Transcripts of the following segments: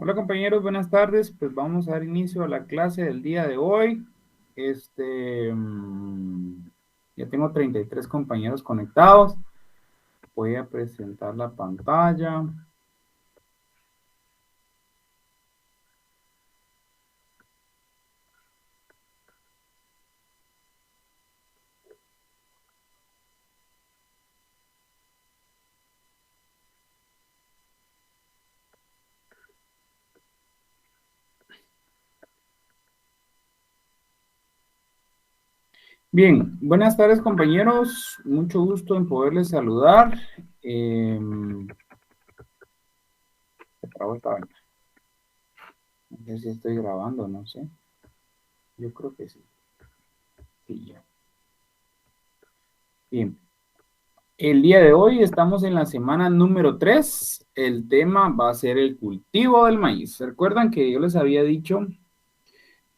Hola compañeros, buenas tardes. Pues vamos a dar inicio a la clase del día de hoy. Ya tengo 33 compañeros conectados. Voy a presentar la pantalla. Bien, buenas tardes compañeros. Mucho gusto en poderles saludar. Se trabó esta vaina. No sé si estoy grabando, no sé. Yo creo que sí. Sí, ya. Bien. El día de hoy estamos en la semana número 3. El tema va a ser el cultivo del maíz. ¿Recuerdan que yo les había dicho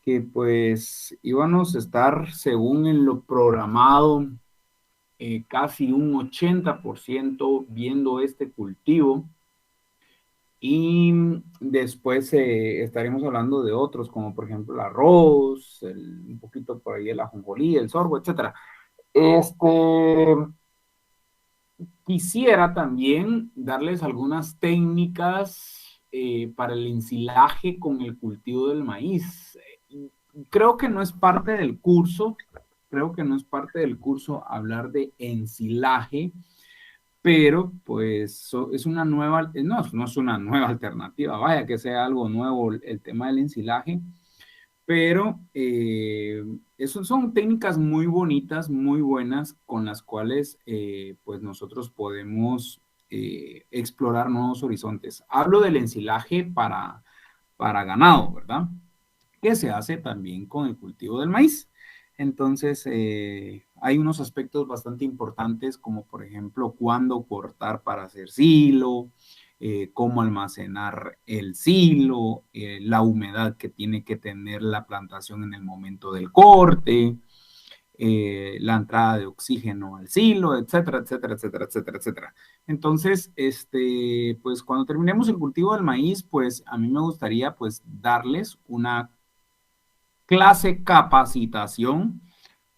que pues íbamos a estar, según en lo programado, casi un 80% viendo este cultivo? Y después estaremos hablando de otros, como por ejemplo el arroz, un poquito por ahí el ajonjolí, el sorgo, etcétera. Este, Quisiera también darles algunas técnicas para el ensilaje con el cultivo del maíz. Creo que no es parte del curso, hablar de ensilaje, pero pues es una nueva, no es una nueva alternativa, vaya que sea algo nuevo el tema del ensilaje, pero eso son técnicas muy bonitas, muy buenas, con las cuales pues nosotros podemos explorar nuevos horizontes. Hablo del ensilaje para ganado, ¿verdad? Que se hace también con el cultivo del maíz. Entonces, hay unos aspectos bastante importantes, como por ejemplo, cuándo cortar para hacer silo, cómo almacenar el silo, la humedad que tiene que tener la plantación en el momento del corte, la entrada de oxígeno al silo, etcétera, etcétera, etcétera, etcétera, etcétera. Entonces, pues cuando terminemos el cultivo del maíz, pues a mí me gustaría pues darles una clase capacitación,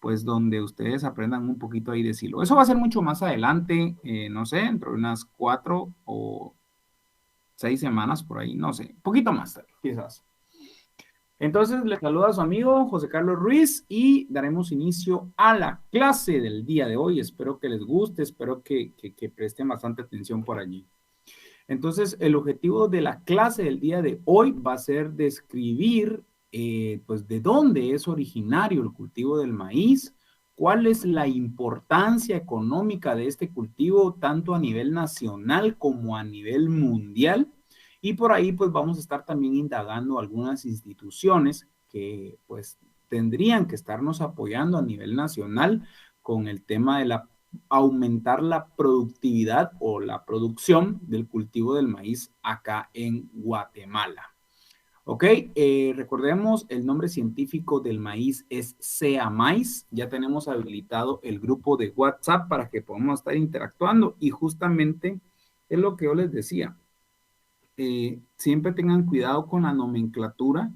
pues donde ustedes aprendan un poquito ahí de silo. Eso va a ser mucho más adelante, no sé, dentro de unas 4 o 6 semanas por ahí, no sé, un poquito más, quizás. Entonces, le saluda a su amigo José Carlos Ruiz y daremos inicio a la clase del día de hoy. Espero que les guste, espero que presten bastante atención por allí. Entonces, el objetivo de la clase del día de hoy va a ser describir, pues, de dónde es originario el cultivo del maíz, cuál es la importancia económica de este cultivo, tanto a nivel nacional como a nivel mundial. Y por ahí, pues, vamos a estar también indagando algunas instituciones que, pues, tendrían que estarnos apoyando a nivel nacional con el tema de aumentar la productividad o la producción del cultivo del maíz acá en Guatemala. Ok, recordemos el nombre científico del maíz es Sea Maíz. Ya tenemos habilitado el grupo de WhatsApp para que podamos estar interactuando y justamente es lo que yo les decía. Siempre tengan cuidado con la nomenclatura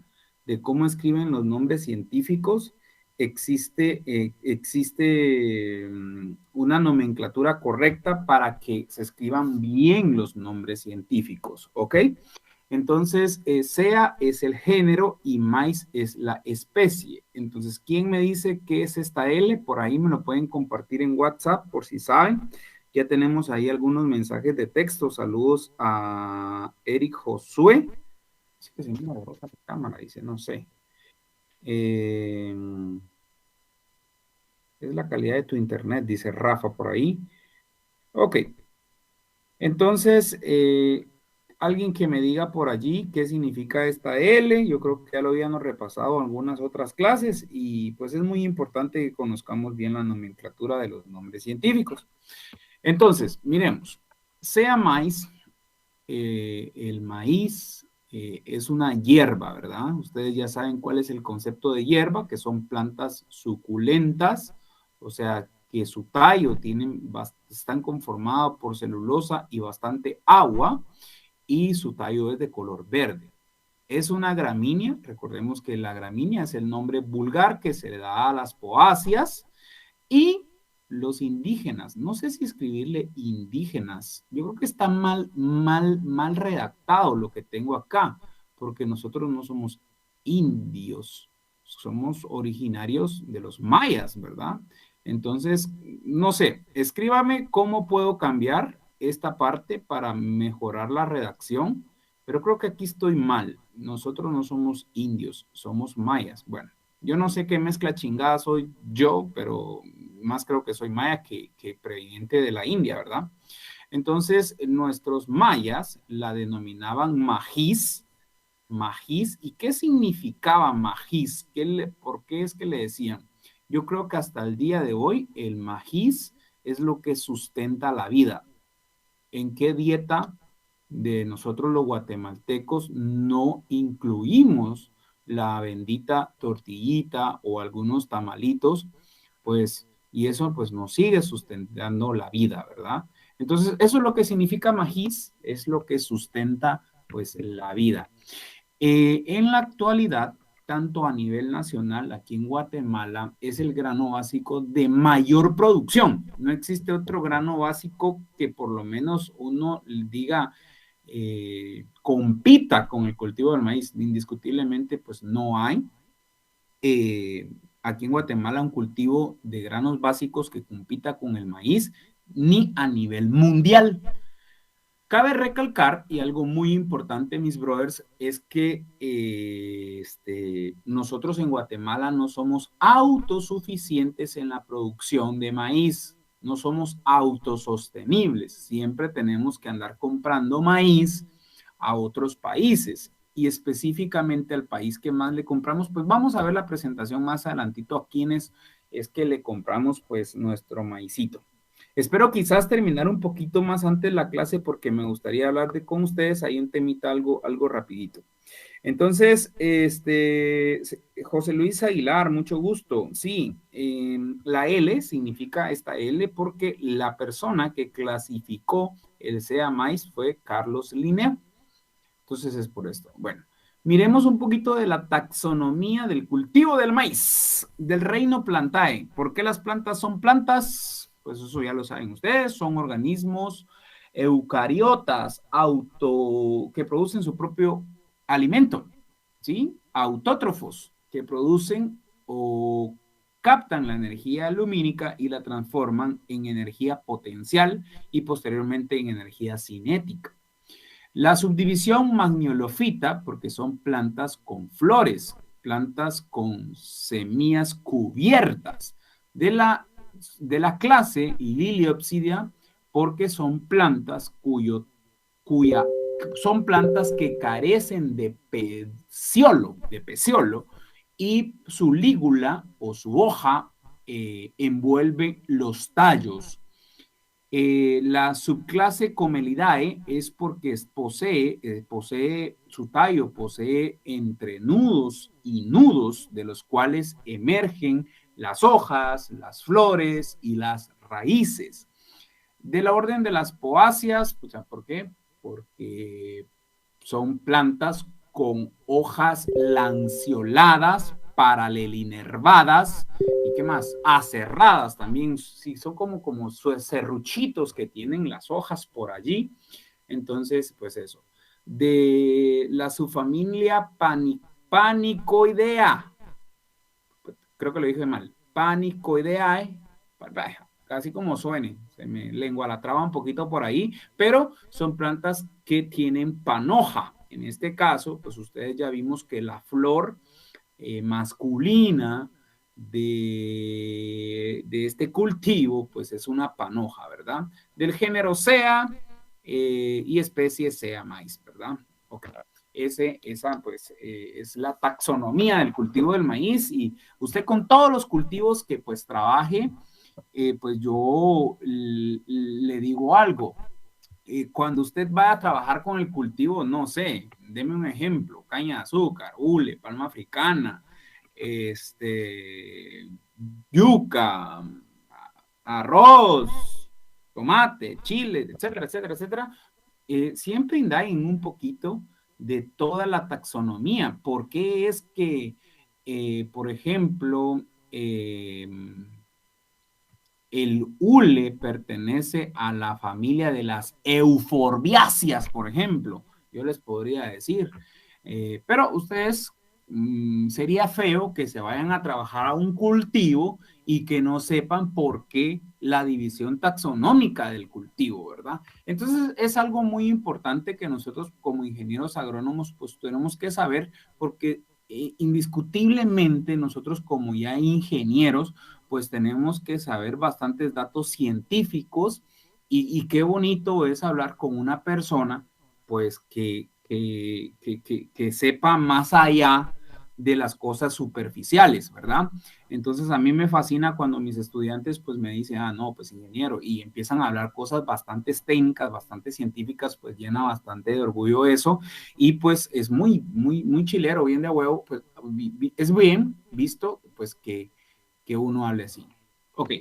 de cómo escriben los nombres científicos. Existe una nomenclatura correcta para que se escriban bien los nombres científicos, ¿ok? Entonces, SEA es el género y maíz es la especie. Entonces, ¿quién me dice qué es esta L? Por ahí me lo pueden compartir en WhatsApp por si saben. Ya tenemos ahí algunos mensajes de texto. Saludos a Eric Josué. Sí que se me borrosa la cámara, dice, no sé. Eh, es la calidad de tu internet, dice Rafa por ahí. Ok, entonces, alguien que me diga por allí qué significa esta L, yo creo que ya lo habíamos repasado en algunas otras clases y pues es muy importante que conozcamos bien la nomenclatura de los nombres científicos. Entonces, miremos, sea maíz, el maíz es una hierba, ¿verdad? Ustedes ya saben cuál es el concepto de hierba, que son plantas suculentas, o sea, que su tallo están conformados por celulosa y bastante agua, y su tallo es de color verde. Es una gramínea, recordemos que la gramínea es el nombre vulgar que se le da a las poáceas, y los indígenas, no sé si escribirle indígenas, yo creo que está mal redactado lo que tengo acá, porque nosotros no somos indios, somos originarios de los mayas, ¿verdad? Entonces, no sé, escríbame cómo puedo cambiar esta parte para mejorar la redacción, pero creo que aquí estoy mal. Nosotros no somos indios, somos mayas. Bueno, yo no sé qué mezcla chingada soy yo, pero más creo que soy maya que proveniente de la India, ¿verdad? Entonces, nuestros mayas la denominaban majíz, majíz. ¿Y qué significaba majíz? ¿Por qué es que le decían? Yo creo que hasta el día de hoy el majíz es lo que sustenta la vida. ¿En qué dieta de nosotros los guatemaltecos no incluimos la bendita tortillita o algunos tamalitos? Pues, y eso pues nos sigue sustentando la vida, ¿verdad? Entonces, eso es lo que significa majíz, es lo que sustenta pues la vida. En la actualidad, tanto a nivel nacional, aquí en Guatemala, es el grano básico de mayor producción. No existe otro grano básico que por lo menos uno diga compita con el cultivo del maíz. Indiscutiblemente, pues no hay. Aquí en Guatemala un cultivo de granos básicos que compita con el maíz, ni a nivel mundial. Cabe recalcar, y algo muy importante, mis brothers, es que nosotros en Guatemala no somos autosuficientes en la producción de maíz, no somos autosostenibles, siempre tenemos que andar comprando maíz a otros países y específicamente al país que más le compramos, pues vamos a ver la presentación más adelantito a quienes es que le compramos pues nuestro maicito. Espero quizás terminar un poquito más antes la clase porque me gustaría hablar con ustedes ahí en temita algo rapidito. Entonces, José Luis Aguilar, mucho gusto. Sí, la L significa esta L porque la persona que clasificó el SEA maíz fue Carlos Linneo. Entonces es por esto. Bueno, miremos un poquito de la taxonomía del cultivo del maíz, del reino plantae. ¿Por qué las plantas son plantas? Pues eso ya lo saben ustedes, son organismos eucariotas que producen su propio alimento, ¿sí? Autótrofos, que producen o captan la energía lumínica y la transforman en energía potencial y posteriormente en energía cinética. La subdivisión magniolofita, porque son plantas con flores, plantas con semillas cubiertas. De la clase Liliopsidia, porque son plantas son plantas que carecen de peciolo, y su lígula o su hoja envuelve los tallos. La subclase Comelidae es porque posee su tallo, posee entrenudos y nudos de los cuales emergen las hojas, las flores y las raíces. De la orden de las poáceas, o sea, ¿por qué? Porque son plantas con hojas lanceoladas, paralelinervadas y qué más, aserradas también, sí, son como serruchitos que tienen las hojas por allí. Entonces, pues eso. De la subfamilia Panicoidea, creo que lo dije mal, Panicoideae, casi como suene, se me lengua la traba un poquito por ahí, pero son plantas que tienen panoja. En este caso, pues ustedes ya vimos que la flor masculina de este cultivo, pues es una panoja, ¿verdad? Del género Sea y especie Sea maíz, ¿verdad? Ok. Esa pues es la taxonomía del cultivo del maíz y usted con todos los cultivos que pues trabaje, pues yo le digo algo. Cuando usted va a trabajar con el cultivo, no sé, deme un ejemplo, caña de azúcar, hule, palma africana, yuca, arroz, tomate, chile, etcétera, etcétera, etcétera, siempre indaguen un poquito de toda la taxonomía. ¿Por qué es que, por ejemplo, el hule pertenece a la familia de las euforbiáceas, por ejemplo? Yo les podría decir. Pero ustedes, sería feo que se vayan a trabajar a un cultivo y que no sepan por qué la división taxonómica del cultivo, ¿verdad? Entonces es algo muy importante que nosotros como ingenieros agrónomos pues tenemos que saber, porque indiscutiblemente nosotros como ya ingenieros pues tenemos que saber bastantes datos científicos, y qué bonito es hablar con una persona pues que sepa más allá de las cosas superficiales, ¿verdad? Entonces a mí me fascina cuando mis estudiantes pues me dicen, ah, no, pues ingeniero, y empiezan a hablar cosas bastante técnicas, bastante científicas, pues llena bastante de orgullo eso, y pues es muy chilero, bien de huevo, pues es bien visto pues que uno hable así. Ok,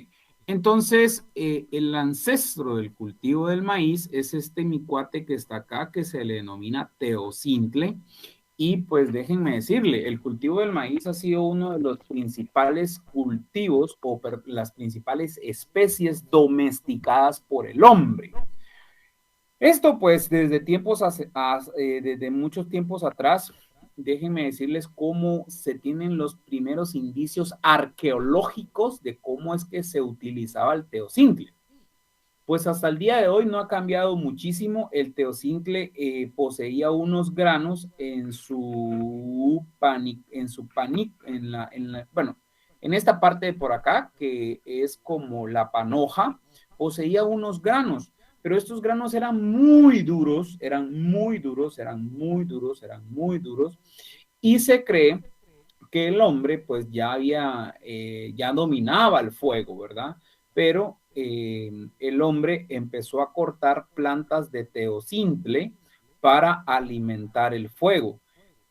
entonces el ancestro del cultivo del maíz es este mi cuate que está acá, que se le denomina teocintle. Y pues déjenme decirle, el cultivo del maíz ha sido uno de los principales cultivos o las principales especies domesticadas por el hombre. Esto pues desde muchos tiempos atrás, déjenme decirles cómo se tienen los primeros indicios arqueológicos de cómo es que se utilizaba el teocintle. Pues hasta el día de hoy no ha cambiado muchísimo. El teocintle poseía unos granos en su panic, bueno, en esta parte de por acá, que es como la panoja, poseía unos granos, pero estos granos eran muy duros, y se cree que el hombre pues ya dominaba el fuego, ¿verdad? Pero el hombre empezó a cortar plantas de teocintle para alimentar el fuego.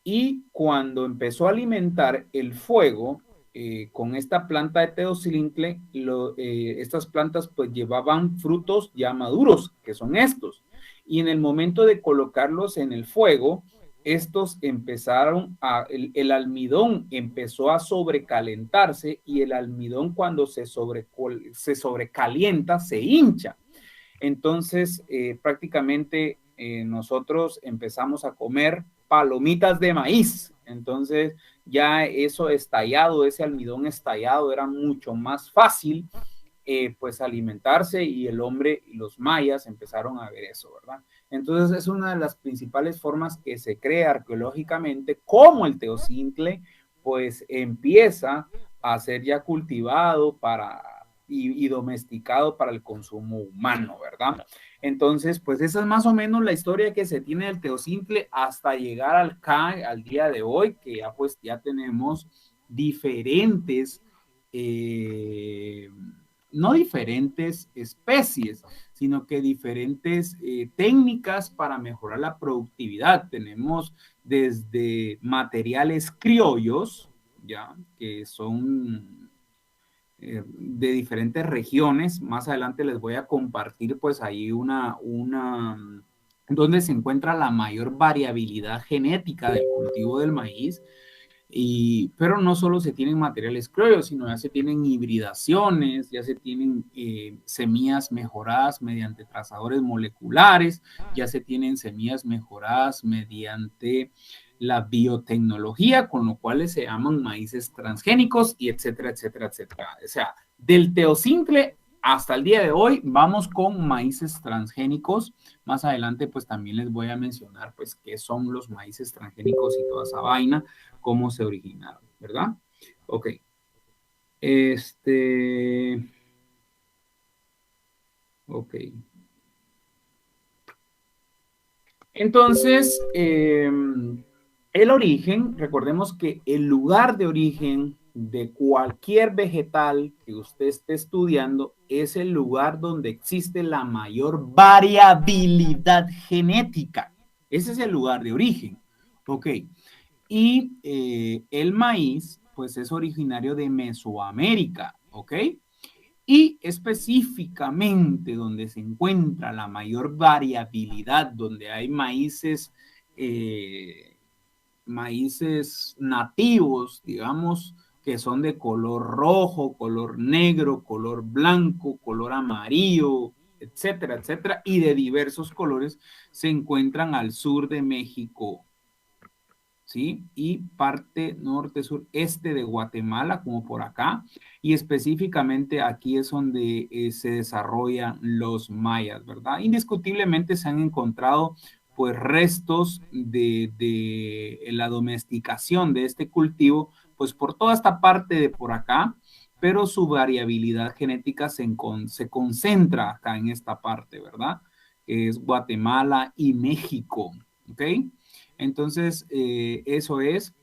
Y cuando empezó a alimentar el fuego con esta planta de teocintle, estas plantas pues llevaban frutos ya maduros, que son estos. Y en el momento de colocarlos en el fuego, estos el almidón empezó a sobrecalentarse, y el almidón cuando se sobrecalienta se hincha. Entonces, prácticamente nosotros empezamos a comer palomitas de maíz. Entonces, ya eso estallado, ese almidón estallado, era mucho más fácil pues alimentarse, y el hombre y los mayas empezaron a ver eso, ¿verdad? Entonces es una de las principales formas que se cree arqueológicamente cómo el teocintle pues empieza a ser ya cultivado y domesticado para el consumo humano, ¿verdad? Entonces, pues esa es más o menos la historia que se tiene del teocintle hasta llegar al día de hoy, que ya pues ya tenemos diferentes no diferentes especies, sino que diferentes técnicas para mejorar la productividad. Tenemos desde materiales criollos, ya, que son de diferentes regiones. Más adelante les voy a compartir pues ahí donde se encuentra la mayor variabilidad genética del cultivo del maíz. Pero no solo se tienen materiales criollos, sino ya se tienen hibridaciones, ya se tienen semillas mejoradas mediante trazadores moleculares, ya se tienen semillas mejoradas mediante la biotecnología, con lo cual se llaman maíces transgénicos, y etcétera, etcétera, etcétera. O sea, del teocincle hasta el día de hoy vamos con maíces transgénicos. Más adelante pues también les voy a mencionar pues qué son los maíces transgénicos y toda esa vaina, cómo se originaron, ¿verdad? Ok. Ok. Entonces, el origen, recordemos que el lugar de origen de cualquier vegetal que usted esté estudiando es el lugar donde existe la mayor variabilidad genética. Ese es el lugar de origen. Ok. Y el maíz, pues es originario de Mesoamérica, ¿ok? Y específicamente donde se encuentra la mayor variabilidad, donde hay maíces maíces nativos, digamos, que son de color rojo, color negro, color blanco, color amarillo, etcétera, etcétera, y de diversos colores se encuentran al sur de México, ¿sí? Y parte norte, sur, este de Guatemala, como por acá, y específicamente aquí es donde se desarrollan los mayas, ¿verdad? Indiscutiblemente se han encontrado pues restos de la domesticación de este cultivo, pues por toda esta parte de por acá, pero su variabilidad genética se concentra acá en esta parte, ¿verdad? Que es Guatemala y México, ¿ok? Entonces, eso es.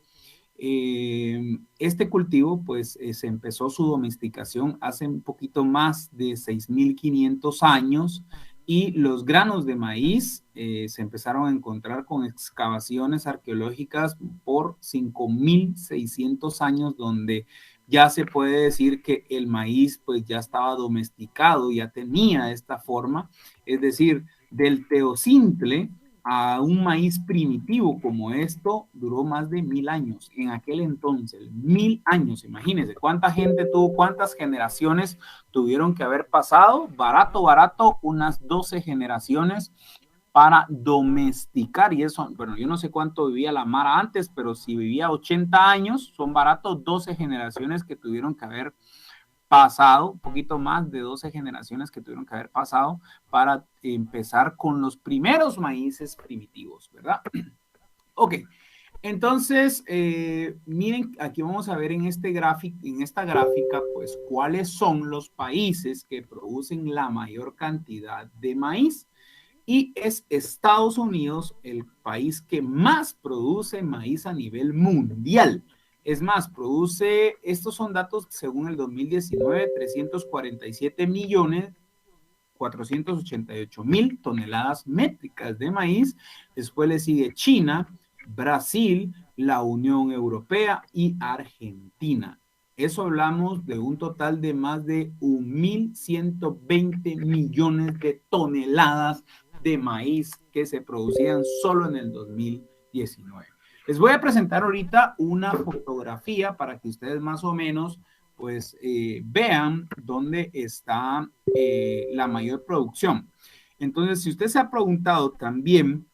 Este cultivo, pues, se empezó su domesticación hace un poquito más de 6.500 años y los granos de maíz se empezaron a encontrar con excavaciones arqueológicas por 5.600 años, donde ya se puede decir que el maíz, pues, ya estaba domesticado, ya tenía esta forma, es decir, del teocintle a un maíz primitivo como esto duró más de 1.000 años. En aquel entonces, 1.000 años, imagínense cuánta gente tuvo, cuántas generaciones tuvieron que haber pasado, barato, barato, unas 12 generaciones para domesticar. Y eso, bueno, yo no sé cuánto vivía la Mara antes, pero si vivía 80 años, son baratos 12 generaciones que tuvieron que haber pasado, un poquito más de 12 generaciones que tuvieron que haber pasado para empezar con los primeros maíces primitivos, ¿verdad? Ok, entonces, miren, aquí vamos a ver en esta gráfica, pues, cuáles son los países que producen la mayor cantidad de maíz. Y es Estados Unidos el país que más produce maíz a nivel mundial. Es más, produce, estos son datos según el 2019, 347 millones 488 mil toneladas métricas de maíz. Después le sigue China, Brasil, la Unión Europea y Argentina. Eso hablamos de un total de más de 1.120 millones de toneladas de maíz que se producían solo en el 2019. Les voy a presentar ahorita una fotografía para que ustedes más o menos pues vean dónde está la mayor producción. Entonces, si usted se ha preguntado también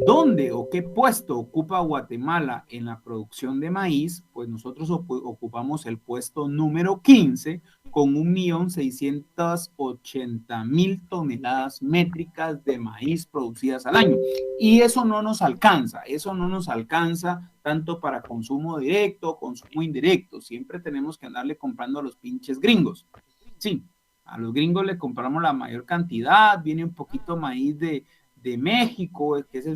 dónde o qué puesto ocupa Guatemala en la producción de maíz, pues nosotros ocupamos el puesto número 15 con 1.680.000 toneladas métricas de maíz producidas al año. Y eso no nos alcanza tanto para consumo directo, consumo indirecto. Siempre tenemos que andarle comprando a los pinches gringos. Sí, a los gringos le compramos la mayor cantidad, viene un poquito maíz de México, que es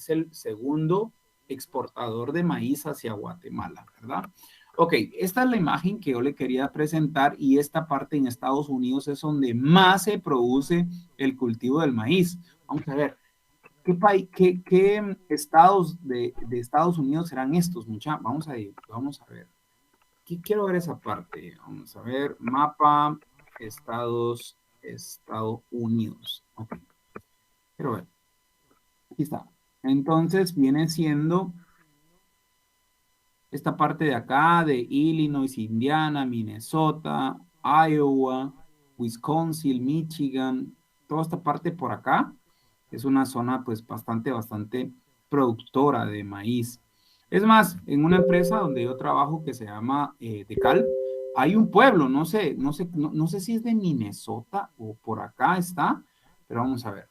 el segundo exportador de maíz hacia Guatemala, ¿verdad? Ok, esta es la imagen que yo le quería presentar y esta parte en Estados Unidos es donde más se produce el cultivo del maíz. Vamos a ver, ¿qué estados de Estados Unidos serán estos, muchachos? Vamos a ver. Aquí quiero ver esa parte. Vamos a ver, mapa, Estados Unidos. Ok, quiero ver. Aquí está. Entonces viene siendo esta parte de acá, de Illinois, Indiana, Minnesota, Iowa, Wisconsin, Michigan, toda esta parte por acá es una zona pues bastante productora de maíz. Es más, en una empresa donde yo trabajo que se llama Decal, hay un pueblo, no sé si es de Minnesota o por acá está, pero vamos a ver.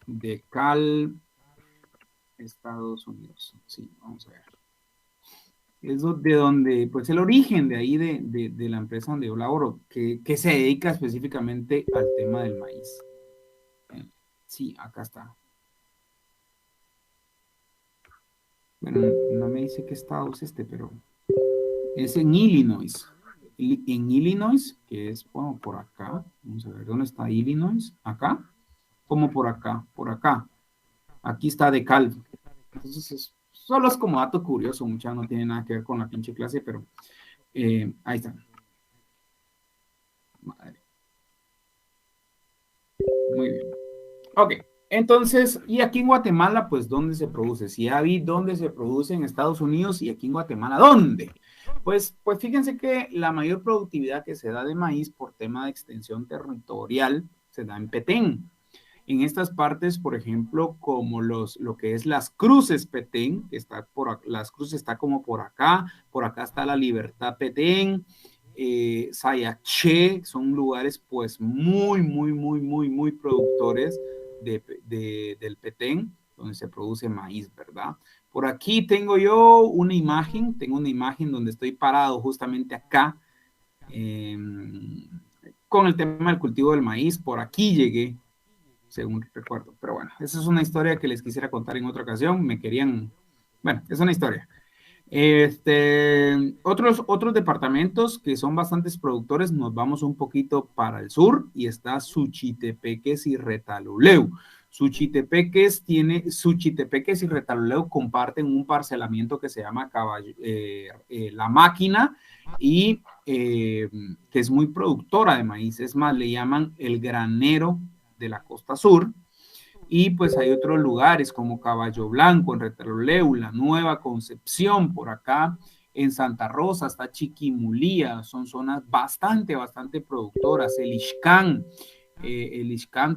Decal, Estados Unidos. Sí, vamos a ver. Es de donde, pues el origen de ahí de la empresa donde yo laboro, que se dedica específicamente al tema del maíz. Sí, acá está. Bueno, no me dice qué estado es este, pero es en Illinois. En Illinois, que es bueno, por acá. Vamos a ver, ¿dónde está Illinois? Acá. Como por acá, por acá. Aquí está DeKalb. Entonces, solo es como dato curioso, mucha no tiene nada que ver con la pinche clase, pero ahí está. Madre. Muy bien. Ok. Entonces, y aquí en Guatemala, pues, ¿dónde se produce? Si ya vi dónde se produce en Estados Unidos y aquí en Guatemala, ¿dónde? Pues fíjense que la mayor productividad que se da de maíz por tema de extensión territorial se da en Petén. En estas partes, por ejemplo, como lo que es Las Cruces Petén, que está Las Cruces está como por acá está La Libertad Petén, Sayaché, son lugares pues muy productores del Petén, donde se produce maíz, ¿verdad? Por aquí tengo yo una imagen, donde estoy parado justamente acá, eh, con el tema del cultivo del maíz. Por aquí llegué, según recuerdo. Pero bueno, esa es una historia que les quisiera contar en otra ocasión. Bueno, es una historia. Otros departamentos que son bastantes productores, nos vamos un poquito para el sur y está Suchitepeques y Retaluleu. Suchitepeques y Retaluleu comparten un parcelamiento que se llama La Máquina y que es muy productora de maíz. Es más, le llaman el granero de la costa sur. Y pues hay otros lugares como Caballo Blanco, en Retaluleu, La Nueva Concepción, por acá en Santa Rosa, está Chiquimulía, son zonas bastante productoras. El Ixcán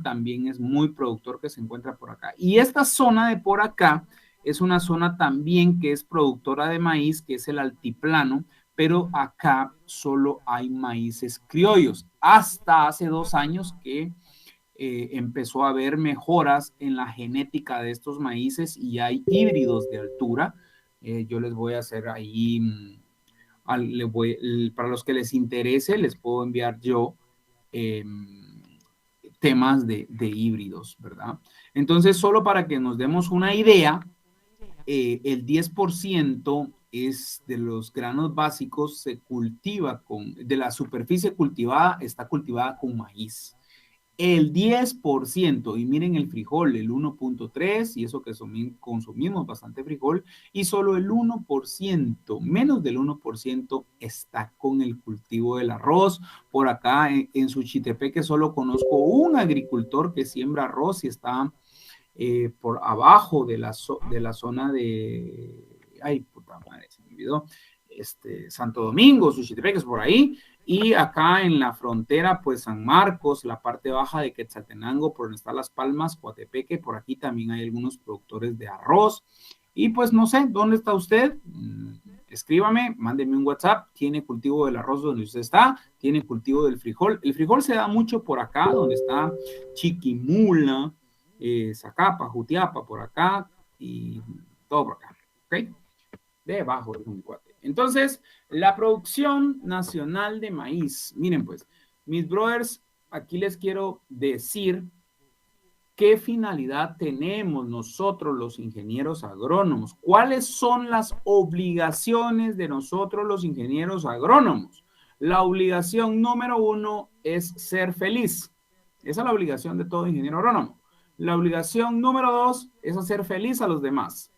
también es muy productor que se encuentra por acá. Y esta zona de por acá es una zona también que es productora de maíz, que es el altiplano, pero acá solo hay maíces criollos. Hasta hace 2 años que empezó a haber mejoras en la genética de estos maíces y hay híbridos de altura. Yo les voy a hacer ahí, para los que les interese, les puedo enviar yo temas de híbridos, ¿verdad? Entonces, solo para que nos demos una idea, el 10% es de los granos básicos se cultiva de la superficie cultivada, está cultivada con maíz. El 10%, y miren el frijol, el 1.3%, y eso que consumimos bastante frijol, y solo el 1%, menos del 1%, está con el cultivo del arroz. Por acá en Suchitepeque solo conozco un agricultor que siembra arroz y está por abajo de la zona de, ay, puta madre, se me olvidó, Santo Domingo, Suchitepeque es por ahí, y acá en la frontera, pues San Marcos, la parte baja de Quetzaltenango, por donde están Las Palmas, Coatepeque, por aquí también hay algunos productores de arroz. Y pues no sé, ¿dónde está usted? Escríbame, mándeme un WhatsApp. ¿Tiene cultivo del arroz donde usted está? ¿Tiene cultivo del frijol? El frijol se da mucho por acá, donde está Chiquimula, Zacapa, Jutiapa, por acá, y todo por acá, ¿ok? Debajo de un cuate. Entonces, la producción nacional de maíz. Miren, pues, mis brothers, aquí les quiero decir qué finalidad tenemos nosotros los ingenieros agrónomos. ¿Cuáles son las obligaciones de nosotros los ingenieros agrónomos? La obligación número 1 es ser feliz. Esa es la obligación de todo ingeniero agrónomo. La obligación número 2 es hacer feliz a los demás.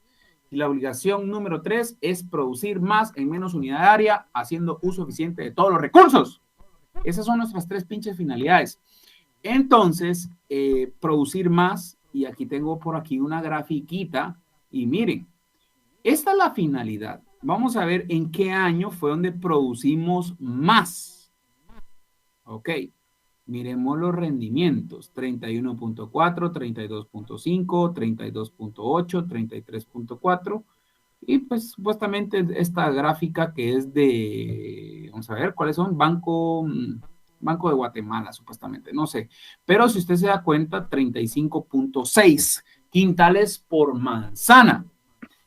Y la obligación número 3 es producir más en menos unidad de área, haciendo uso eficiente de todos los recursos. Esas son nuestras 3 pinches finalidades. Entonces, producir más, y aquí tengo por aquí una grafiquita, y miren, esta es la finalidad. Vamos a ver en qué año fue donde producimos más. Ok, miremos los rendimientos, 31.4, 32.5, 32.8, 33.4, y pues supuestamente esta gráfica que es de, vamos a ver, ¿cuáles son? Banco de Guatemala, supuestamente, no sé. Pero si usted se da cuenta, 35.6 quintales por manzana.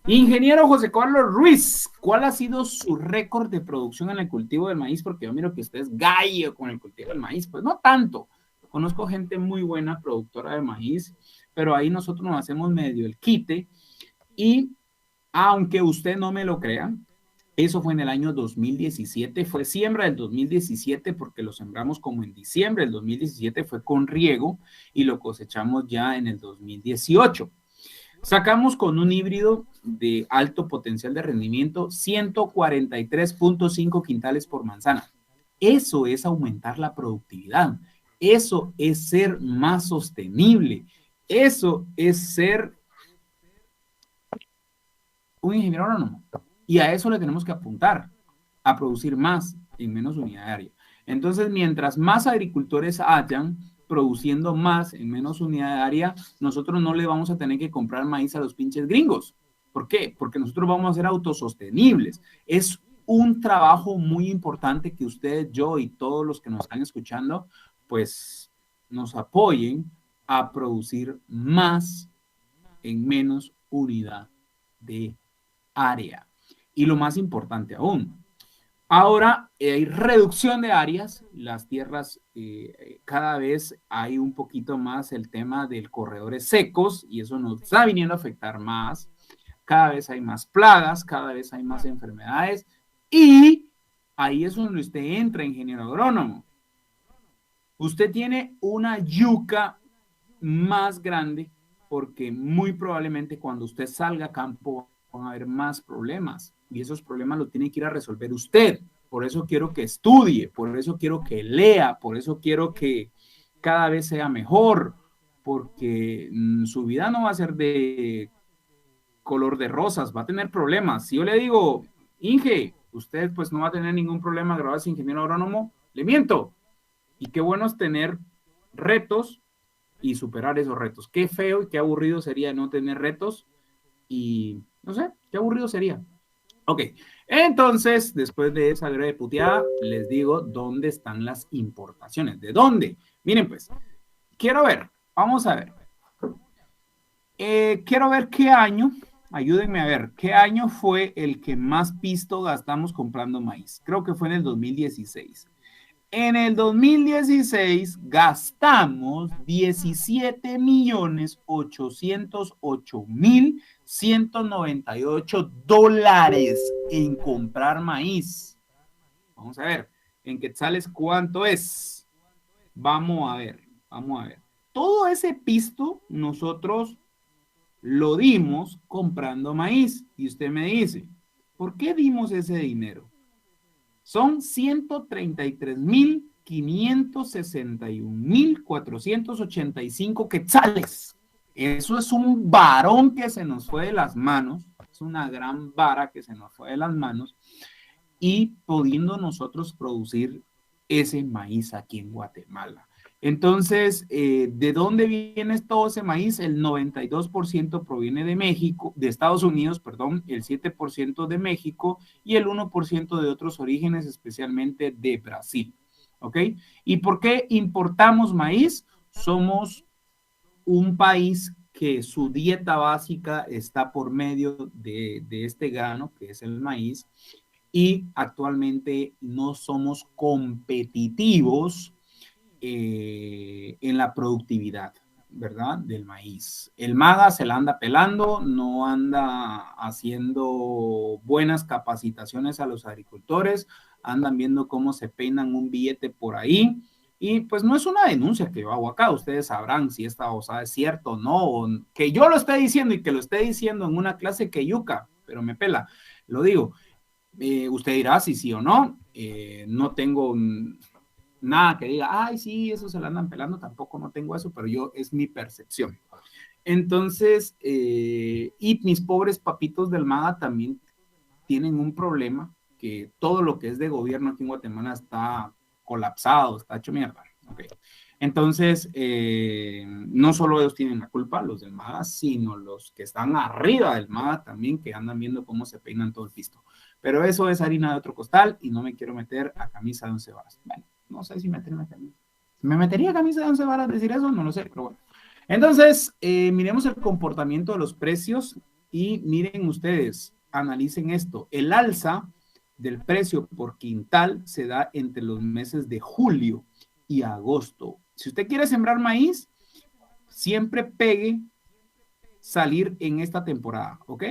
Ingeniero José Carlos Ruiz, ¿cuál ha sido su récord de producción en el cultivo del maíz? Porque yo miro que usted es gallo con el cultivo del maíz. Pues no tanto. Conozco gente muy buena productora de maíz, pero ahí nosotros nos hacemos medio el quite. Y aunque usted no me lo crea, eso fue en el año 2017, fue siembra del 2017 porque lo sembramos como en diciembre del 2017, fue con riego y lo cosechamos ya en el 2018. Sacamos con un híbrido de alto potencial de rendimiento 143.5 quintales por manzana. Eso es aumentar la productividad. Eso es ser más sostenible. Eso es ser un ingeniero agrónomo. Y a eso le tenemos que apuntar, a producir más en menos unidad área. Entonces, mientras más agricultores hayan produciendo más en menos unidad área, nosotros no le vamos a tener que comprar maíz a los pinches gringos. ¿Por qué? Porque nosotros vamos a ser autosostenibles. Es un trabajo muy importante que ustedes, yo y todos los que nos están escuchando, pues nos apoyen a producir más en menos unidad de área. Y lo más importante aún, ahora hay reducción de áreas, las tierras cada vez hay un poquito más el tema del corredores secos y eso nos está viniendo a afectar más. Cada vez hay más plagas, cada vez hay más enfermedades y ahí es donde usted entra, ingeniero agrónomo. Usted tiene una yuca más grande porque muy probablemente cuando usted salga a campo van a haber más problemas y esos problemas los tiene que ir a resolver usted. Por eso quiero que estudie, por eso quiero que lea, por eso quiero que cada vez sea mejor, porque su vida no va a ser de color de rosas, va a tener problemas. Si yo le digo, Inge, usted pues no va a tener ningún problema graduarse ingeniero agrónomo, le miento. Y qué bueno es tener retos y superar esos retos. Qué feo y qué aburrido sería no tener retos y no sé, qué aburrido sería. Ok, entonces, después de esa breve puteada, les digo dónde están las importaciones. ¿De dónde? Miren pues, quiero ver, vamos a ver. Quiero ver qué año, ayúdenme a ver, qué año fue el que más pisto gastamos comprando maíz. Creo que fue en el 2016. En el 2016 gastamos 17.808.198 dólares en comprar maíz. Vamos a ver, en quetzales, ¿cuánto es? Vamos a ver, vamos a ver. Todo ese pisto nosotros lo dimos comprando maíz. Y usted me dice, ¿por qué dimos ese dinero? Son 133.561.485 quetzales. Eso es un varón que se nos fue de las manos, es una gran vara que se nos fue de las manos, y pudiendo nosotros producir ese maíz aquí en Guatemala. Entonces, ¿de dónde viene todo ese maíz? El 92% proviene de México, de Estados Unidos, perdón, el 7% de México y el 1% de otros orígenes, especialmente de Brasil. ¿Ok? ¿Y por qué importamos maíz? Somos un país que su dieta básica está por medio de este grano, que es el maíz, y actualmente no somos competitivos en la productividad, ¿verdad? Del maíz. El MAGA se la anda pelando, no anda haciendo buenas capacitaciones a los agricultores, andan viendo cómo se peinan un billete por ahí. Y pues no es una denuncia que yo hago acá, ustedes sabrán si esta osada es cierto o no, o que yo lo esté diciendo y que lo esté diciendo en una clase que yuca, pero me pela, lo digo. Usted dirá si sí o no, no tengo nada que diga, ay, sí, eso se la andan pelando, tampoco no tengo eso, pero yo, es mi percepción. Entonces, y mis pobres papitos del MAGA también tienen un problema, que todo lo que es de gobierno aquí en Guatemala está colapsado, está hecho mierda. Okay. Entonces, no solo ellos tienen la culpa, los del MAGA, sino los que están arriba del MAGA también, que andan viendo cómo se peinan todo el pisto. Pero eso es harina de otro costal y no me quiero meter a camisa de 11 varas. Bueno, no sé si meterme a camisa. ¿Me metería a camisa de 11 varas decir eso? No lo sé, pero bueno. Entonces, miremos el comportamiento de los precios y miren ustedes, analicen esto. El alza del precio por quintal se da entre los meses de julio y agosto. Si usted quiere sembrar maíz, siempre pegue salir en esta temporada, ¿ok?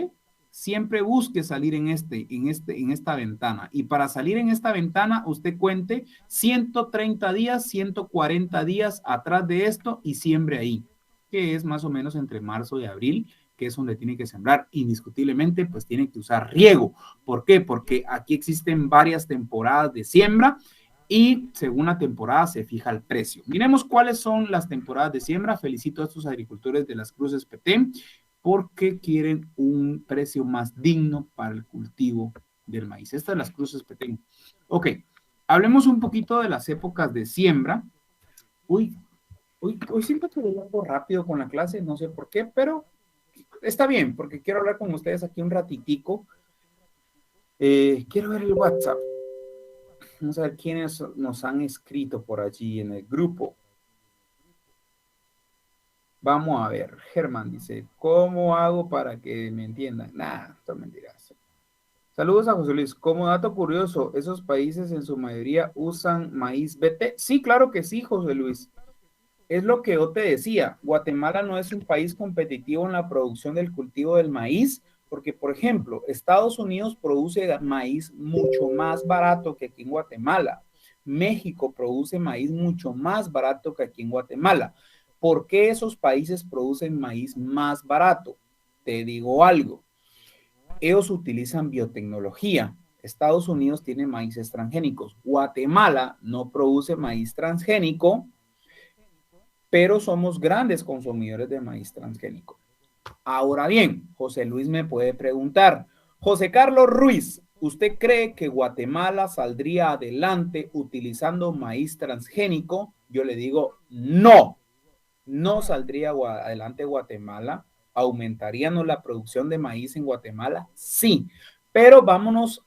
Siempre busque salir en esta ventana. Y para salir en esta ventana, usted cuente 130 días, 140 días atrás de esto y siembre ahí, que es más o menos entre marzo y abril, que es donde tiene que sembrar. Indiscutiblemente, pues tiene que usar riego. ¿Por qué? Porque aquí existen varias temporadas de siembra y según la temporada se fija el precio. Miremos cuáles son las temporadas de siembra. Felicito a estos agricultores de Las Cruces Petén porque quieren un precio más digno para el cultivo del maíz. Estas es Las Cruces Petén. Ok, hablemos un poquito de las épocas de siembra. Uy, hoy siento que voy algo rápido con la clase, no sé por qué, pero está bien, porque quiero hablar con ustedes aquí un ratitico. Quiero ver el WhatsApp. Vamos a ver quiénes nos han escrito por allí en el grupo. Vamos a ver. Germán dice, ¿cómo hago para que me entiendan? Nada, son mentiras. Saludos a José Luis. Como dato curioso, ¿esos países en su mayoría usan maíz BT? Sí, claro que sí, José Luis. Es lo que yo te decía. Guatemala no es un país competitivo en la producción del cultivo del maíz, porque, por ejemplo, Estados Unidos produce maíz mucho más barato que aquí en Guatemala. México produce maíz mucho más barato que aquí en Guatemala. ¿Por qué esos países producen maíz más barato? Te digo algo. Ellos utilizan biotecnología. Estados Unidos tiene maíces transgénicos. Guatemala no produce maíz transgénico, pero somos grandes consumidores de maíz transgénico. Ahora bien, José Luis me puede preguntar, José Carlos Ruiz, ¿usted cree que Guatemala saldría adelante utilizando maíz transgénico? Yo le digo, no, no saldría adelante Guatemala. ¿Aumentaríamos la producción de maíz en Guatemala? Sí, pero vámonos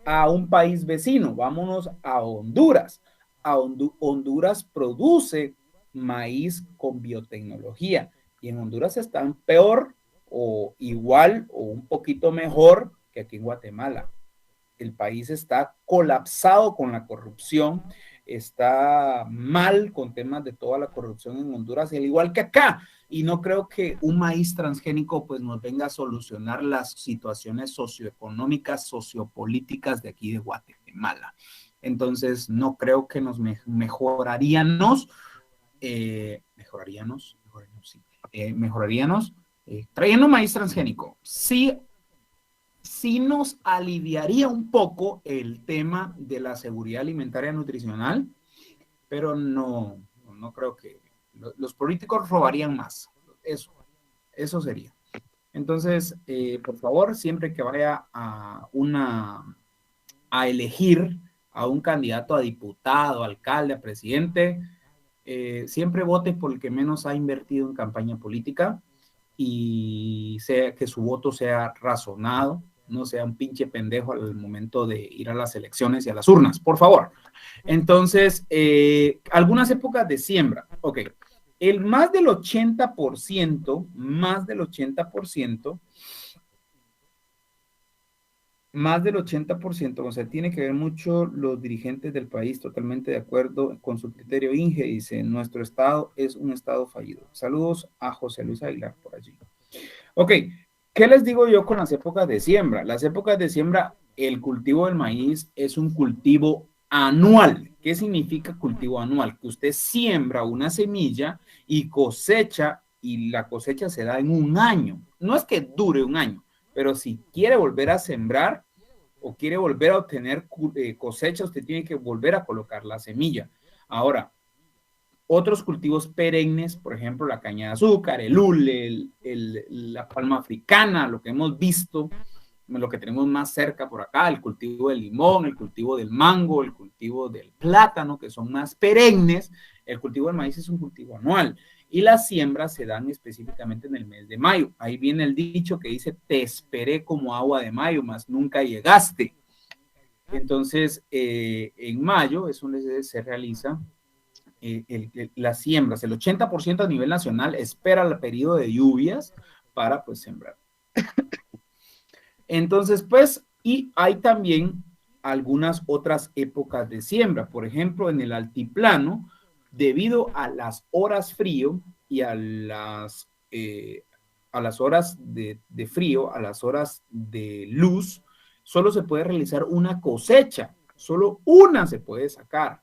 a un país vecino, vámonos a Honduras. Honduras produce maíz con biotecnología y en Honduras están peor o igual o un poquito mejor que aquí en Guatemala. El país está colapsado con la corrupción, está mal con temas de toda la corrupción en Honduras, al igual que acá. Y no creo que un maíz transgénico pues nos venga a solucionar las situaciones socioeconómicas, sociopolíticas de aquí de Guatemala. Entonces, no creo que nos mejoraríamos, trayendo maíz transgénico. Sí, sí nos aliviaría un poco el tema de la seguridad alimentaria nutricional, pero no creo que los políticos robarían más. Eso sería. Entonces, por favor, siempre que vaya a elegir a un candidato a diputado, alcalde, a presidente, siempre vote por el que menos ha invertido en campaña política y que su voto sea razonado, no sea un pinche pendejo al momento de ir a las elecciones y a las urnas, por favor. Entonces, algunas épocas de siembra. Ok, el más del 80%, o sea, tiene que ver mucho los dirigentes del país, totalmente de acuerdo con su criterio. Inge dice, nuestro estado es un estado fallido. Saludos a José Luis Aguilar por allí. Ok, ¿qué les digo yo con las épocas de siembra? Las épocas de siembra, el cultivo del maíz es un cultivo anual. ¿Qué significa cultivo anual? Que usted siembra una semilla y cosecha, y la cosecha se da en un año. No es que dure un año, pero si quiere volver a sembrar o quiere volver a obtener cosecha, usted tiene que volver a colocar la semilla. Ahora, otros cultivos perennes, por ejemplo, la caña de azúcar, el hule, la palma africana, lo que hemos visto, lo que tenemos más cerca por acá, el cultivo del limón, el cultivo del mango, el cultivo del plátano, que son más perennes. El cultivo del maíz es un cultivo anual y las siembras se dan específicamente en el mes de mayo. Ahí viene el dicho que dice, te esperé como agua de mayo, mas nunca llegaste. Entonces, en mayo es donde se realiza las siembras. El 80% a nivel nacional espera el periodo de lluvias para pues sembrar. Entonces, pues, y hay también algunas otras épocas de siembra. Por ejemplo, en el altiplano, debido a las horas frío y a las horas de frío, a las horas de luz, solo se puede realizar una cosecha, solo una se puede sacar.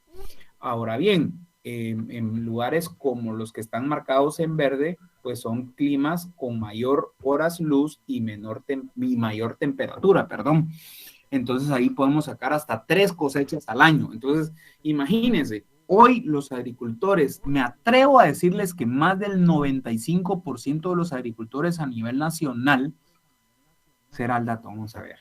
Ahora bien, en lugares como los que están marcados en verde, pues son climas con mayor horas luz y mayor temperatura, perdón. Entonces ahí podemos sacar hasta 3 cosechas al año. Entonces, imagínense, hoy los agricultores, me atrevo a decirles que más del 95% de los agricultores a nivel nacional, será el dato, vamos a ver.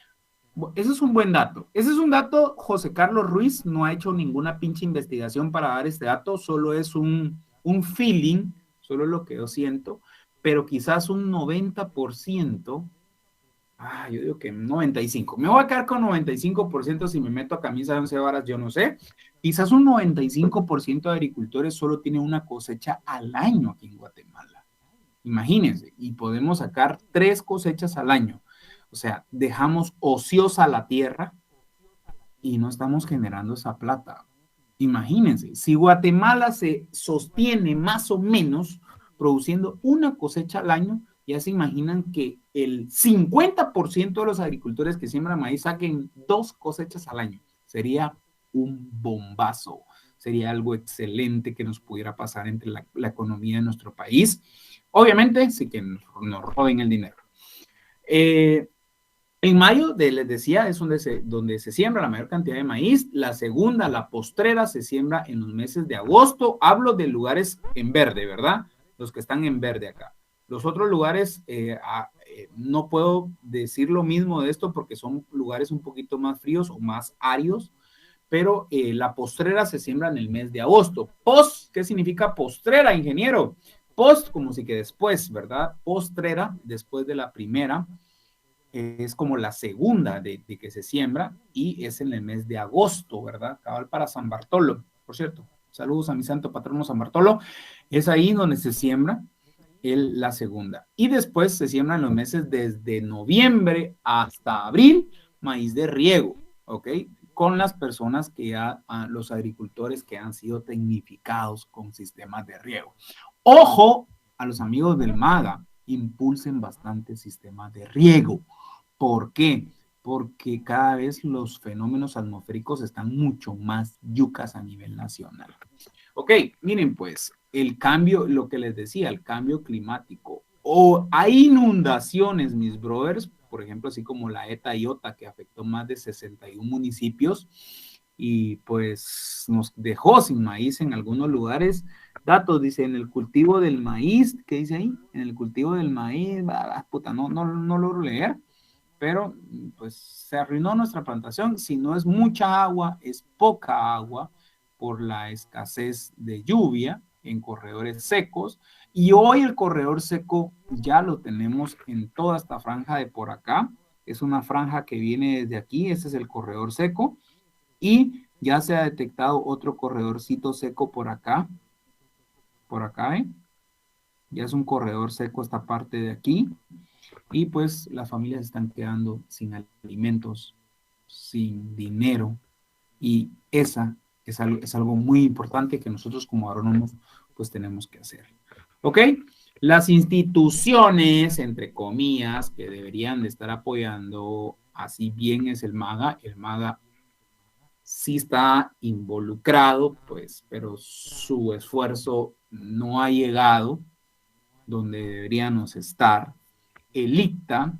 Ese es un buen dato. Ese es un dato, José Carlos Ruiz no ha hecho ninguna pinche investigación para dar este dato, solo es un feeling, solo es lo que yo siento, pero quizás un 90%. Yo digo que 95. Me voy a quedar con 95% si me meto a camisa de 11 varas, yo no sé. Quizás un 95% de agricultores solo tiene una cosecha al año aquí en Guatemala. Imagínense, y podemos sacar 3 cosechas al año. O sea, dejamos ociosa la tierra y no estamos generando esa plata. Imagínense, si Guatemala se sostiene más o menos produciendo una cosecha al año, ya se imaginan que el 50% de los agricultores que siembran maíz saquen 2 cosechas al año. Sería un bombazo, sería algo excelente que nos pudiera pasar entre la economía de nuestro país. Obviamente, sí que nos roben el dinero. En mayo, les decía, es donde se siembra la mayor cantidad de maíz. La segunda, la postrera, se siembra en los meses de agosto. Hablo de lugares en verde, ¿verdad? Los que están en verde acá. Los otros lugares, no puedo decir lo mismo de esto porque son lugares un poquito más fríos o más áridos, pero la postrera se siembra en el mes de agosto. Post, ¿qué significa postrera, ingeniero? Post, como si que después, ¿verdad? Postrera, después de la primera, es como la segunda de que se siembra y es en el mes de agosto, ¿verdad? Cabal para San Bartolo, por cierto. Saludos a mi santo patrono San Bartolo. Es ahí donde se siembra la segunda. Y después se siembra en los meses desde noviembre hasta abril, maíz de riego, ¿ok? Con las personas que ya, los agricultores que han sido tecnificados con sistemas de riego. Ojo a los amigos del MAGA, impulsen bastante sistemas de riego. ¿Por qué? Porque cada vez los fenómenos atmosféricos están mucho más yucas a nivel nacional. Ok, miren pues, el cambio, lo que les decía, el cambio climático. O hay inundaciones, mis brothers, por ejemplo, así como la ETA y OTA, que afectó más de 61 municipios y pues nos dejó sin maíz en algunos lugares. Datos, dice, en el cultivo del maíz, ¿qué dice ahí? En el cultivo del maíz, puta, no logro leer, pero pues se arruinó nuestra plantación. Si no es mucha agua, es poca agua por la escasez de lluvia en corredores secos. Y hoy el corredor seco ya lo tenemos en toda esta franja de por acá. Es una franja que viene desde aquí, ese es el corredor seco. Y ya se ha detectado otro corredorcito seco por acá, ¿eh? Ya es un corredor seco esta parte de aquí. Y pues las familias están quedando sin alimentos, sin dinero, y esa es algo muy importante que nosotros como agrónomos pues tenemos que hacer. ¿Ok? Las instituciones, entre comillas, que deberían de estar apoyando, así bien es el MAGA sí está involucrado, pues, pero su esfuerzo no ha llegado donde deberíamos estar. El ICTA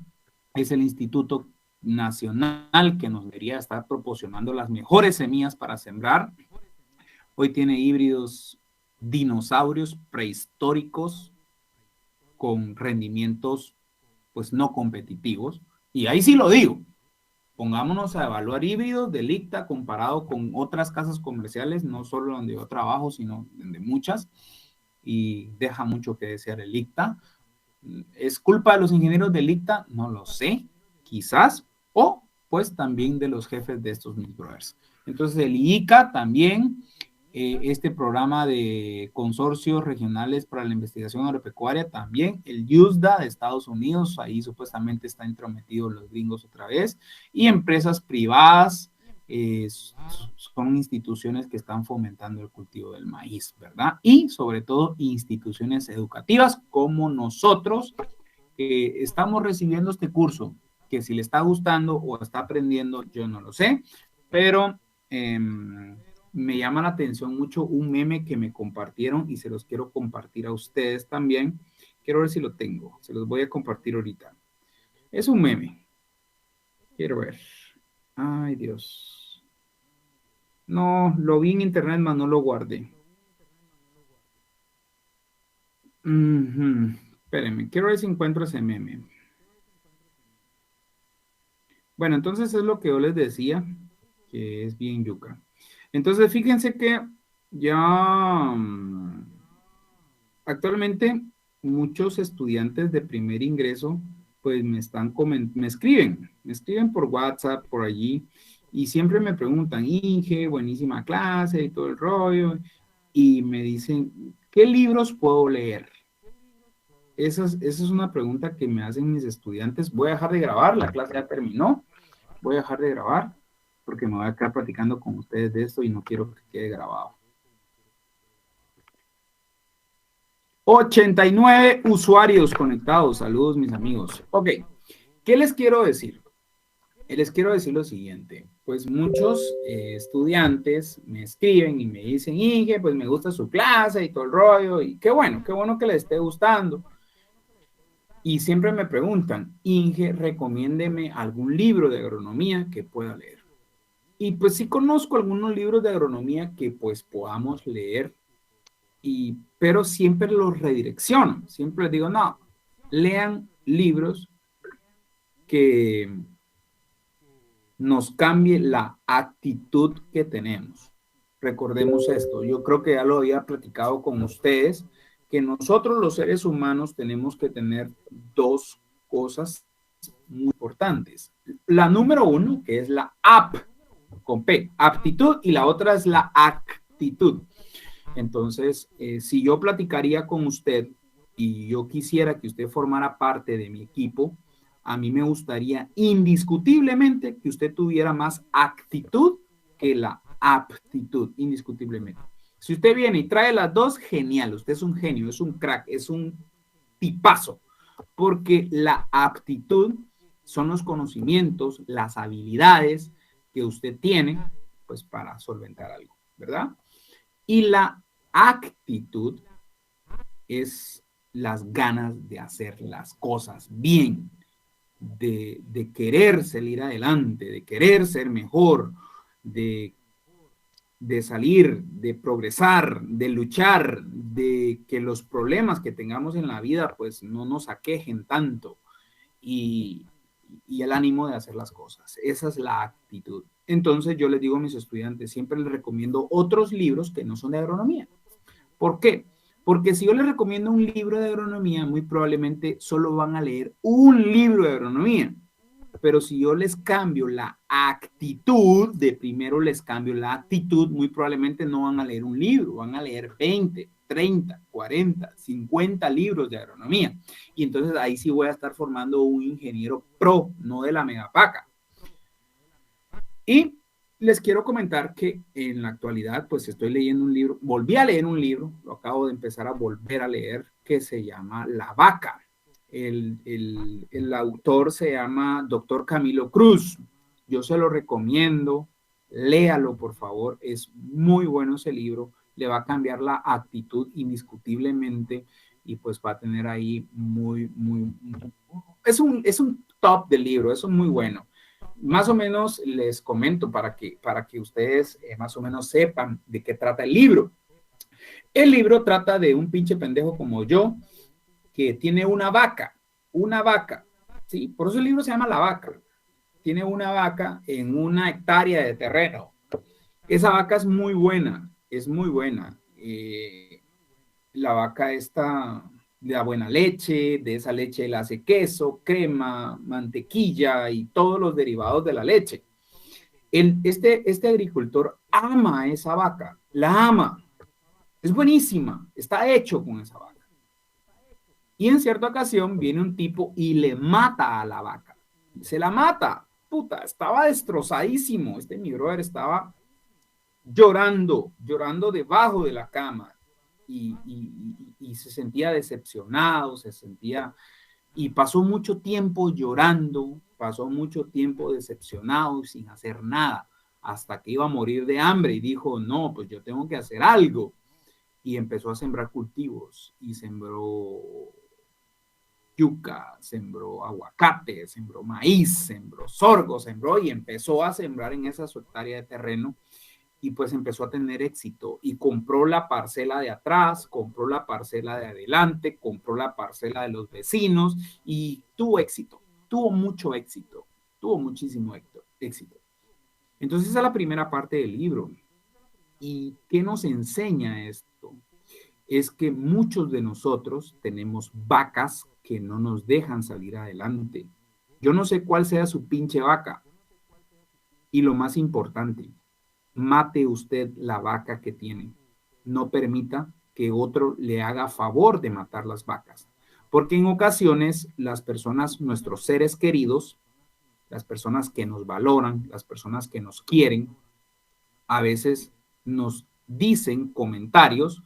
es el Instituto Nacional que nos debería estar proporcionando las mejores semillas para sembrar. Hoy tiene híbridos dinosaurios prehistóricos con rendimientos pues no competitivos. Y ahí sí lo digo, pongámonos a evaluar híbridos del ICTA comparado con otras casas comerciales, no solo donde yo trabajo, sino de muchas, y deja mucho que desear el ICTA. ¿Es culpa de los ingenieros del ICTA? No lo sé, quizás, o pues también de los jefes de estos mis brothers. Entonces el IICA también, este programa de consorcios regionales para la investigación agropecuaria también, el USDA de Estados Unidos, ahí supuestamente están entrometidos los gringos otra vez, y empresas privadas, son instituciones que están fomentando el cultivo del maíz, ¿verdad? Y sobre todo instituciones educativas como nosotros, que estamos recibiendo este curso, que si le está gustando o está aprendiendo, yo no lo sé, pero me llama la atención mucho un meme que me compartieron y se los quiero compartir a ustedes también. Quiero ver si lo tengo, se los voy a compartir ahorita. Es un meme, quiero ver. Ay, Dios. No, lo vi en internet, mas no lo guardé. Ujú. Espérenme, quiero ver si encuentro ese meme. Bueno, entonces es lo que yo les decía, que es bien yuca. Entonces, fíjense que ya actualmente muchos estudiantes de primer ingreso, pues me escriben por WhatsApp, por allí, y siempre me preguntan, Inge, buenísima clase y todo el rollo, y me dicen, ¿qué libros puedo leer? Esa es una pregunta que me hacen mis estudiantes. Voy a dejar de grabar, la clase ya terminó. Voy a dejar de grabar porque me voy a quedar platicando con ustedes de esto y no quiero que quede grabado. 89 usuarios conectados. Saludos, mis amigos. Ok, ¿qué les quiero decir? Les quiero decir lo siguiente. Pues muchos estudiantes me escriben y me dicen, Inge, pues me gusta su clase y todo el rollo. Y qué bueno que les esté gustando. Y siempre me preguntan, Inge, recomiéndeme algún libro de agronomía que pueda leer. Y pues sí conozco algunos libros de agronomía que pues podamos leer, pero siempre los redirecciono. Siempre les digo, no, lean libros que nos cambie la actitud que tenemos. Recordemos esto, yo creo que ya lo había platicado con ustedes, que nosotros los seres humanos tenemos que tener dos cosas muy importantes. La número uno, que es la con P, aptitud, y la otra es la actitud. Entonces, si yo platicaría con usted y yo quisiera que usted formara parte de mi equipo, a mí me gustaría indiscutiblemente que usted tuviera más actitud que la aptitud, indiscutiblemente. Si usted viene y trae las dos, genial, usted es un genio, es un crack, es un tipazo, porque la aptitud son los conocimientos, las habilidades que usted tiene, pues para solventar algo, ¿verdad? Y la actitud es las ganas de hacer las cosas bien, de querer salir adelante, de querer ser mejor, de salir, de progresar, de luchar, de que los problemas que tengamos en la vida pues no nos aquejen tanto y, y el ánimo de hacer las cosas. Esa es la actitud. Entonces yo les digo a mis estudiantes, siempre les recomiendo otros libros que no son de agronomía. ¿Por qué? Porque si yo les recomiendo un libro de agronomía, muy probablemente solo van a leer un libro de agronomía. Pero si yo les cambio la actitud, de primero les cambio la actitud, muy probablemente no van a leer un libro, van a leer 20, 30, 40, 50 libros de agronomía. Y entonces ahí sí voy a estar formando un ingeniero pro, no de la megapaca. Y les quiero comentar que en la actualidad, pues estoy leyendo un libro, volví a leer un libro, lo acabo de empezar a volver a leer, que se llama La Vaca. El autor se llama Doctor Camilo Cruz. Yo se lo recomiendo, léalo por favor, es muy bueno ese libro, le va a cambiar la actitud indiscutiblemente y pues va a tener ahí es un top del libro, es muy bueno. Más o menos les comento para que ustedes más o menos sepan de qué trata el libro. El libro trata de un pinche pendejo como yo que tiene una vaca, ¿sí? Por eso el libro se llama La Vaca. Tiene una vaca en una hectárea de terreno. Esa vaca es muy buena. La vaca está da buena leche, de esa leche le hace queso, crema, mantequilla y todos los derivados de la leche. Este agricultor ama a esa vaca, la ama, es buenísima, está hecho con esa vaca. Y en cierta ocasión viene un tipo y le mata a la vaca, se la mata, puta, estaba destrozadísimo, mi brother estaba llorando debajo de la cama y se sentía decepcionado, se sentía y pasó mucho tiempo llorando, pasó mucho tiempo decepcionado sin hacer nada, hasta que iba a morir de hambre y dijo, no, pues yo tengo que hacer algo. Y empezó a sembrar cultivos y sembró yuca, sembró aguacate, sembró maíz, sembró sorgo, sembró y empezó a sembrar en esa su hectárea de terreno y pues empezó a tener éxito y compró la parcela de atrás, compró la parcela de adelante, compró la parcela de los vecinos y tuvo éxito, tuvo mucho éxito, tuvo muchísimo éxito. Entonces esa es la primera parte del libro. ¿Y qué nos enseña esto? Es que muchos de nosotros tenemos vacas que no nos dejan salir adelante. Yo no sé cuál sea su pinche vaca. Y lo más importante, mate usted la vaca que tiene. No permita que otro le haga favor de matar las vacas. Porque en ocasiones las personas, nuestros seres queridos, las personas que nos valoran, las personas que nos quieren, a veces nos dicen comentarios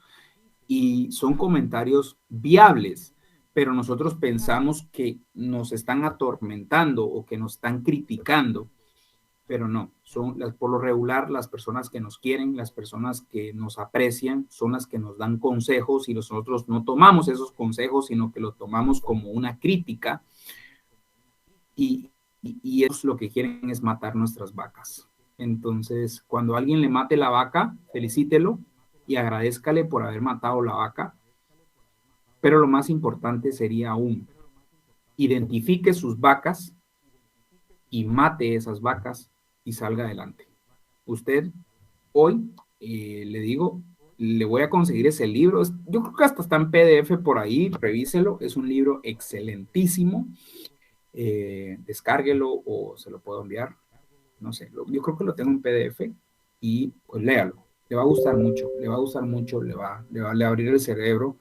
y son comentarios viables, pero nosotros pensamos que nos están atormentando o que nos están criticando, pero no, son por lo regular las personas que nos quieren, las personas que nos aprecian, son las que nos dan consejos y nosotros no tomamos esos consejos, sino que lo tomamos como una crítica y ellos lo que quieren es matar nuestras vacas. Entonces, cuando alguien le mate la vaca, felicítelo y agradézcale por haber matado la vaca. Pero lo más importante sería aún, identifique sus vacas y mate esas vacas y salga adelante. Usted hoy, le digo, le voy a conseguir ese libro. Yo creo que hasta está en PDF por ahí, revíselo. Es un libro excelentísimo. Descárguelo o se lo puedo enviar. No sé, yo creo que lo tengo en PDF y pues léalo. Le va a gustar mucho, le va a gustar mucho, le va a abrir el cerebro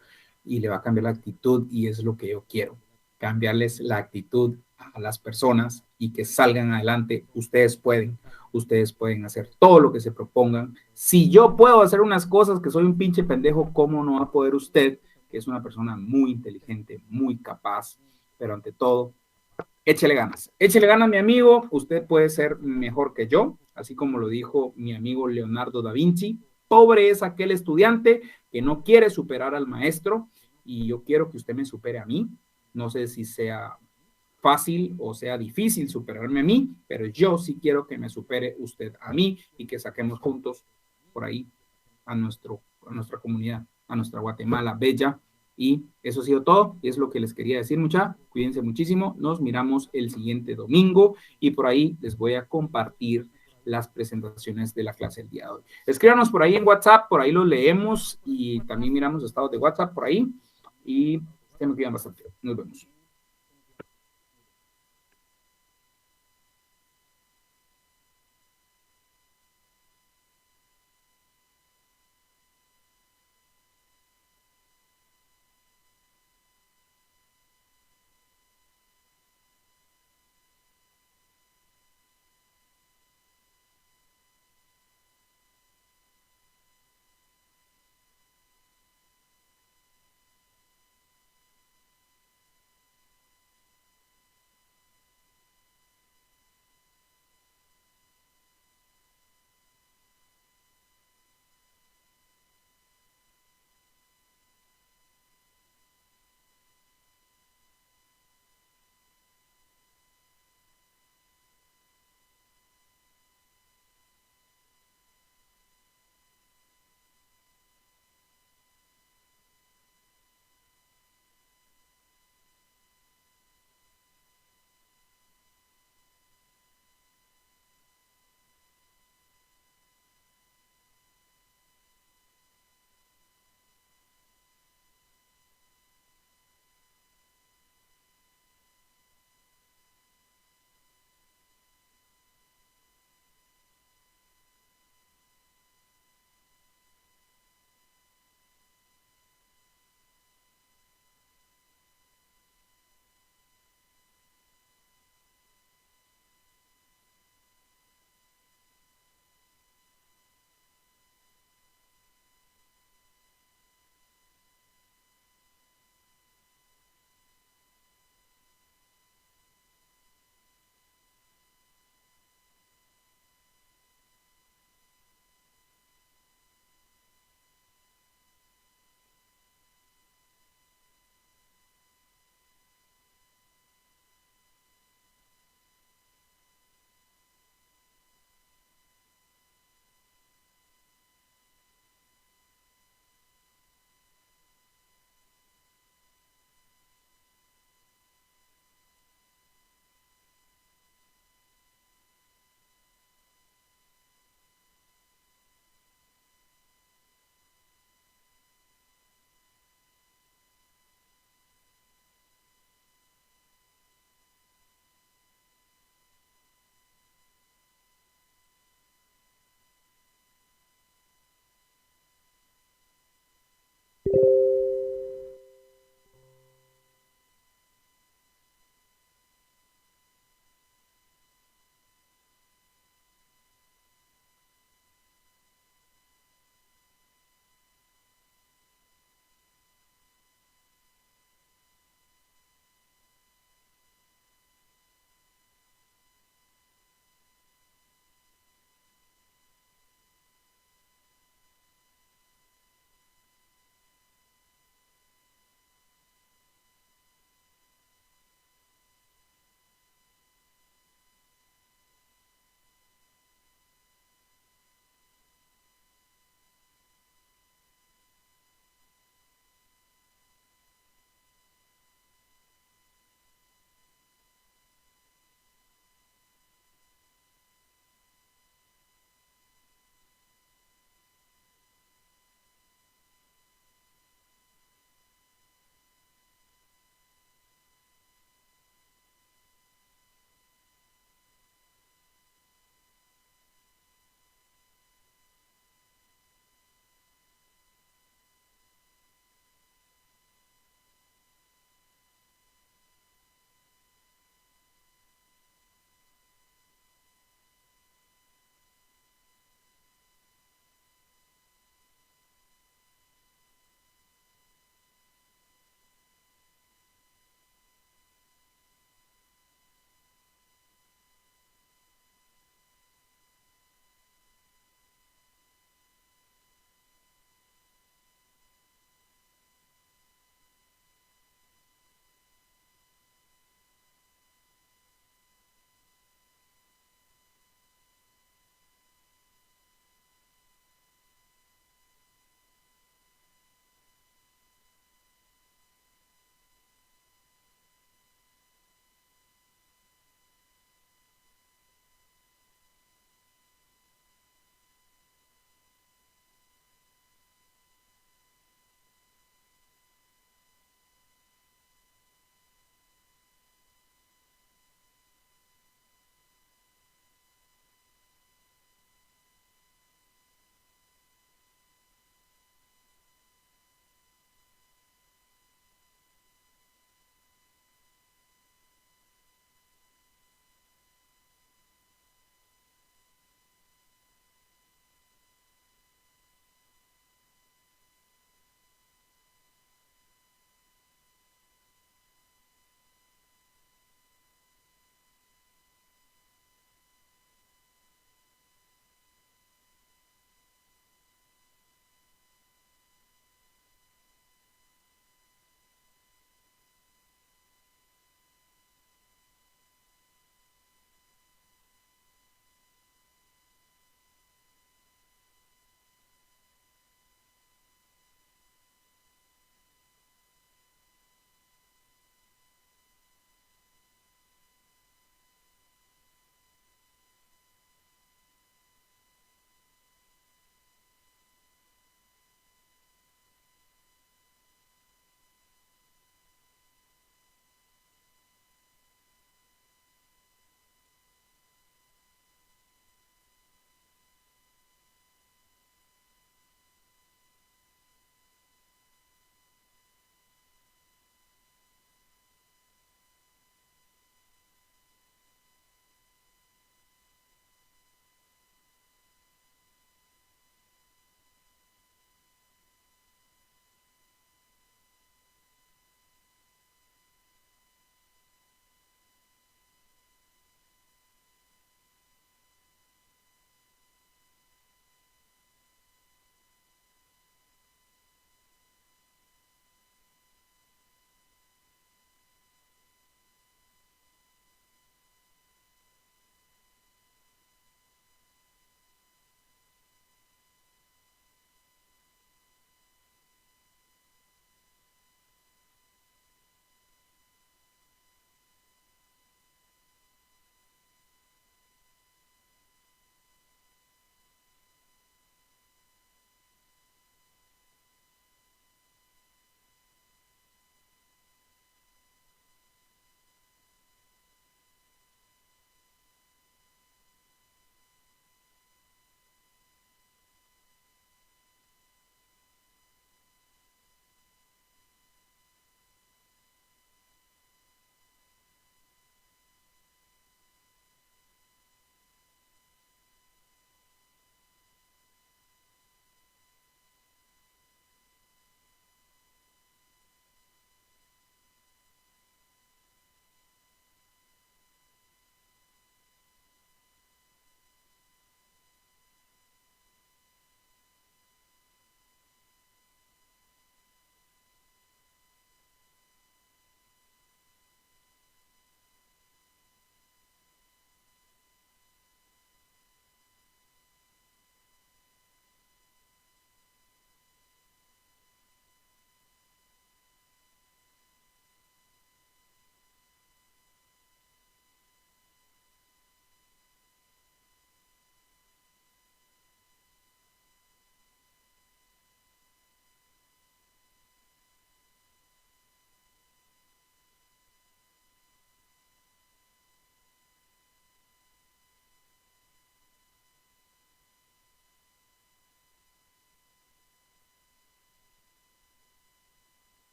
y le va a cambiar la actitud y es lo que yo quiero, cambiarles la actitud a las personas y que salgan adelante. Ustedes pueden hacer todo lo que se propongan. Si yo puedo hacer unas cosas que soy un pinche pendejo, ¿cómo no va a poder usted, que es una persona muy inteligente, muy capaz, pero ante todo, échele ganas, mi amigo, usted puede ser mejor que yo, así como lo dijo mi amigo Leonardo da Vinci, pobre es aquel estudiante que no quiere superar al maestro y yo quiero que usted me supere a mí, no sé si sea fácil o sea difícil superarme a mí, pero yo sí quiero que me supere usted a mí y que saquemos juntos por ahí a nuestra comunidad, a nuestra Guatemala bella. Y eso ha sido todo, y es lo que les quería decir, mucha. Cuídense muchísimo, nos miramos el siguiente domingo y por ahí les voy a compartir las presentaciones de la clase del día de hoy. Escríbanos por ahí en WhatsApp, por ahí los leemos y también miramos estados de WhatsApp por ahí y se me cuidan bastante. Nos vemos.